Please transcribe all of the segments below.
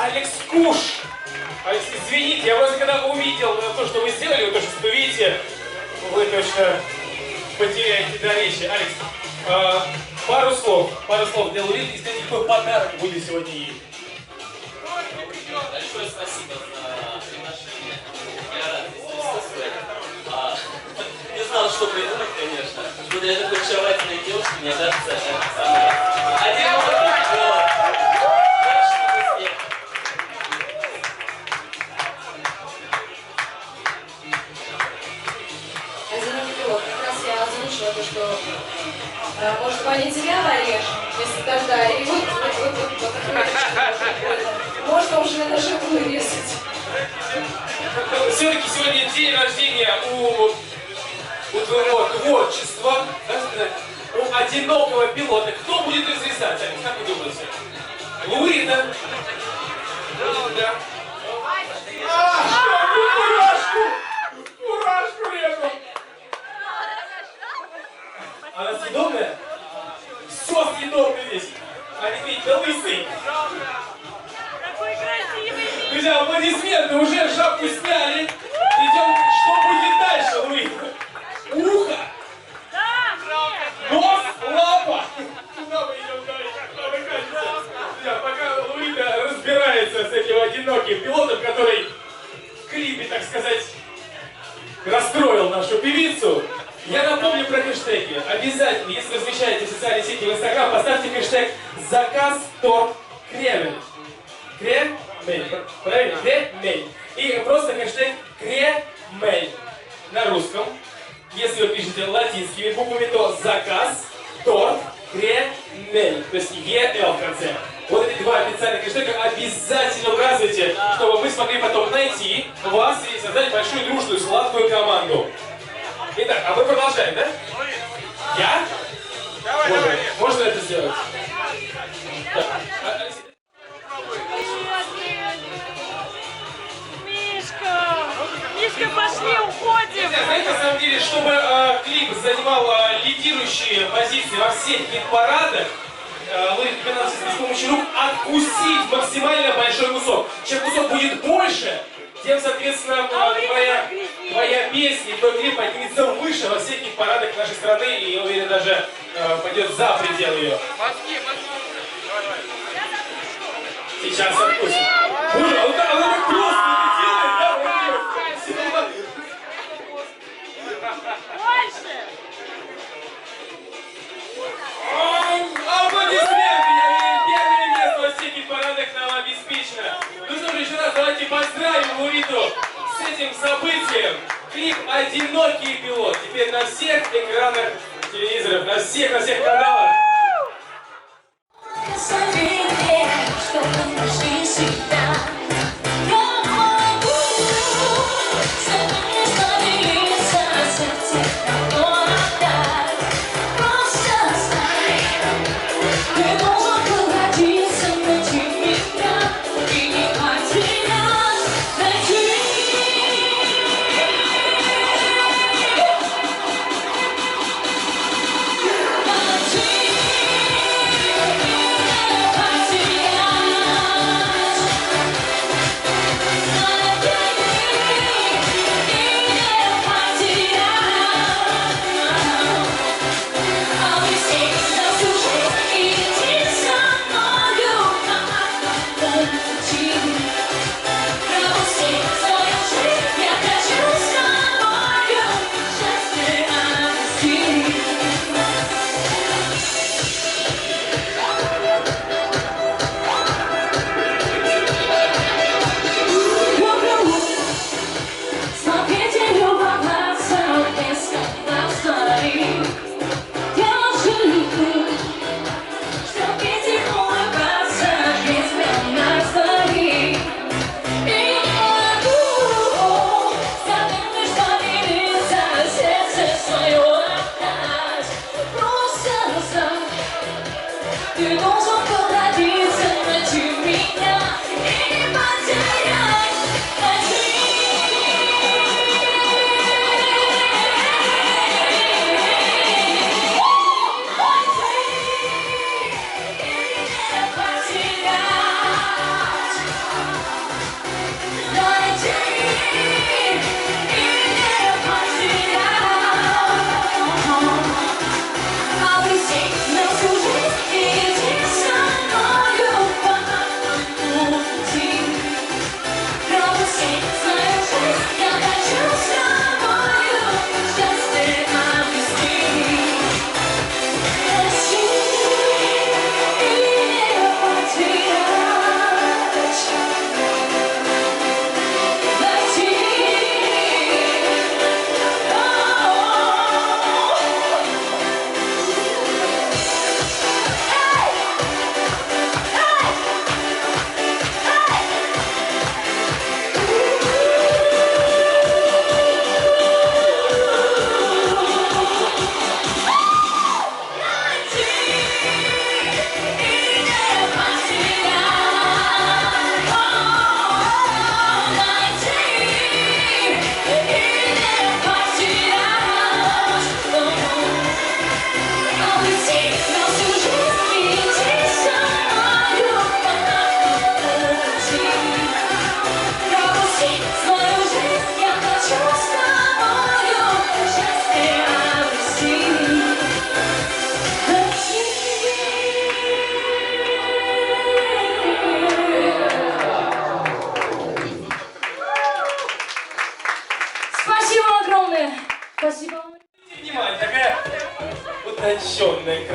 Алекс Куш. Алекс, извините, я просто когда увидел то, что вы сделали, то, что вы видите, вы точно потеряете до речи. Алекс, пару слов для Лурид, и скажите, какой подарок будет сегодня ей. Большое спасибо за приглашение. Я рад здесь присутствовать. Не знал, что придумать, конечно. Но для такой очаровательной девушки, мне кажется, это одинокий голод. Вечный успех. Одинокий пилот. Как раз я озвучила то, что может Ваня тебя нарежь, если тогда. И вот можно уже на живую резать. Все-таки сегодня день рождения у твоего творчества, да, у одинокого пилота. Кто будет разрезать, Алекс, как вы думаете? Лурида. Да. Фуражку режу! Она съедобная? Все съедобно здесь. А ведь да лысый. Друзья, аплодисменты, уже шапку сняли. Идем, что будет дальше, Луи? Ухо, нос, лапа. Куда мы идем дальше? Куда мы катимся? Друзья, пока Луида разбирается с этим одиноким пилотом, который в клипе, так сказать, расстроил нашу певицу, я напомню про хэштеги. Обязательно, если вы размещаете в социальной сети в Инстаграм, поставьте хэштег «Заказ торт Кремль». Кремль. Правильно? Кремль. И просто хэштег Кремль на русском. Если вы пишете латинскими буквами, то заказ торт Кремль. То есть ЕЛ в конце. Вот эти два официальных хэштега обязательно указывайте, чтобы мы смогли потом найти вас и создать большую дружную сладкую команду. Итак, а мы продолжаем, да? Я? Давай, вот, давай. можно это сделать? Да. Мишка, пошли, уходим! Знаете, на самом деле, чтобы клип занимал лидирующие позиции во всех хит-парадах, тебе надо с помощью рук откусить максимально большой кусок. Чем кусок будет больше, тем, соответственно, твоя песня, твой клип поднимется выше во всех хит-парадах нашей страны, и, я уверен, даже пойдет за пределы ее. Мозги. Давай. Сейчас откусим. Боже, она так просто это делает, да? Больше! Аплодисменты! Я уверен, первое место во всех хит-парадах нам обеспечено. Ну что же, еще раз давайте поздравим Луриту с этим событием. Клип «Одинокий пилот» теперь на всех экранах телевизоров, на всех каналах.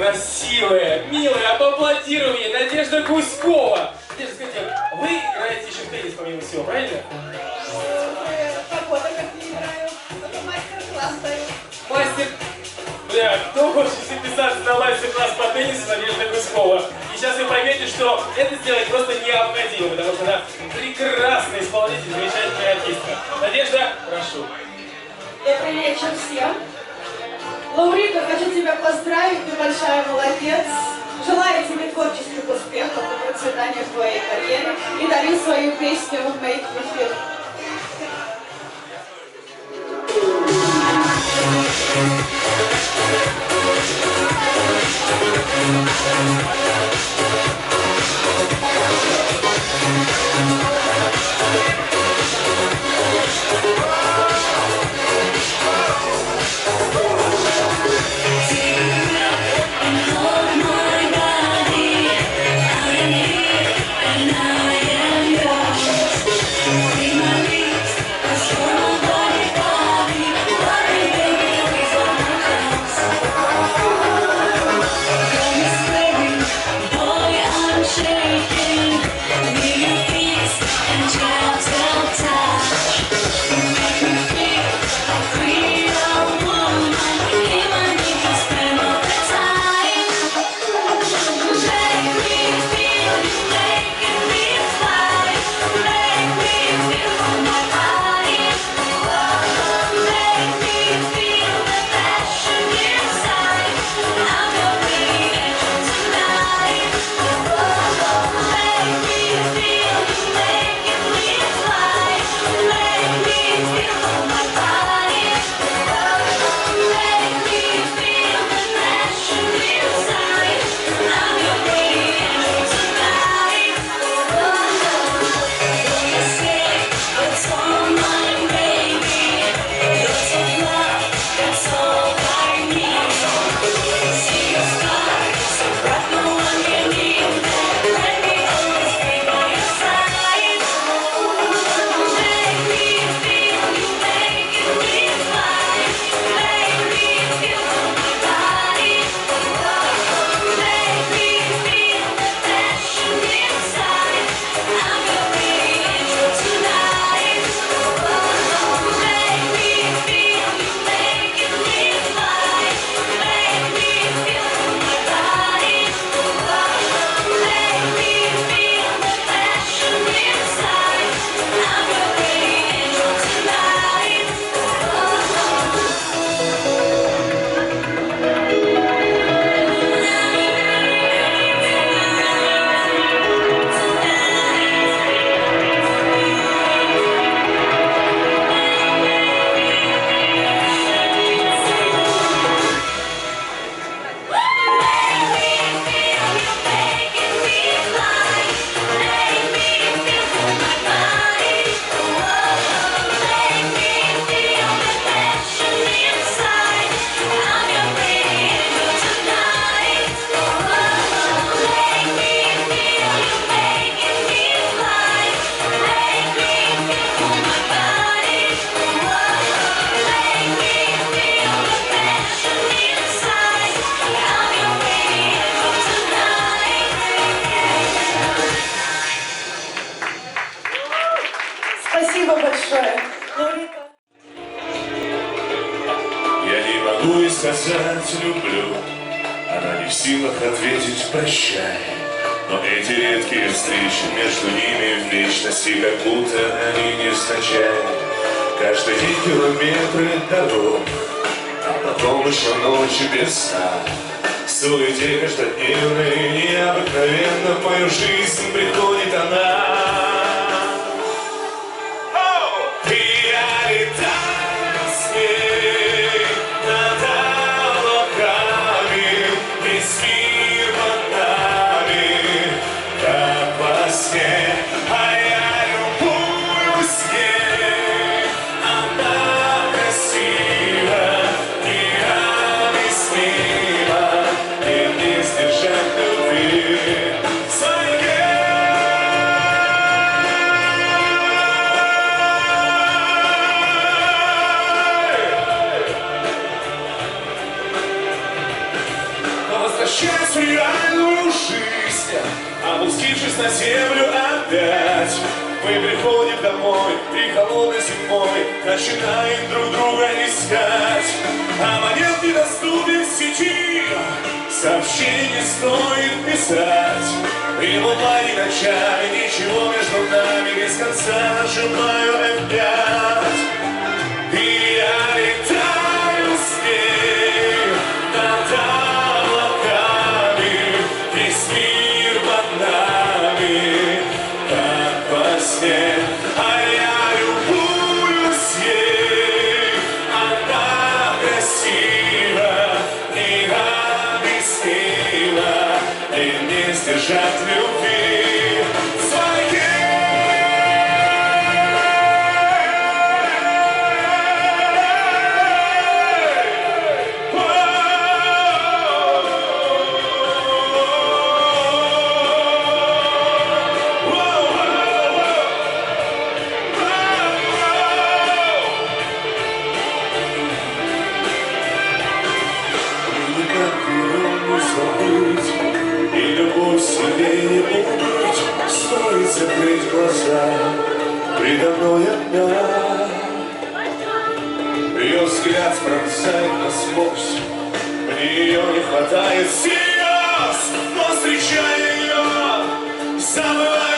красивая, милая, поаплодируем ей, Надежда Гуськова. Надежда, скажите, вы играете еще в теннис помимо всего, правильно? Погода как не играю, зато мастер-класс даю. Мастер, бля, кто хочет записаться на мастер-класс по теннису, Надежда Гуськова? И сейчас вы поймете, что это сделать просто необходимо, потому что она прекрасный исполнитель, замечательная артистка. Надежда, прошу. Добрый вечер всем. Лаурита, хочу тебя поздравить, ты большая молодец. Желаю тебе творческих успехов и процветания в твоей карьере. И дарю свою песню «Make Me Feel». Спасибо большое. Лаурита. Я не могу и сказать люблю, она не в силах ответить прощай. Но эти редкие встречи между ними в вечности, как будто они невзначай. Каждый день километры дорог, а потом еще ночи без сна. В суете каждодневной, необыкновенно в мою жизнь приходит она. на землю опять. Мы приходим домой, и холодной зимой начинаем друг друга искать. Абонент недоступен в сети, сообщений стоит писать. И в онлайне ночами ничего между нами, без конца нажимаю F5. И я летаю с ней над облаками, весь мир под нами, как во сне. А я любуюсь ей, она красива и объяснила, и не сдержать любви своей. И любовь себе не убить, стоит закрыть глаза, предо мной одна. Ее взгляд пронзает насквозь, мне ее не хватает слез, но встречая ее, забываю.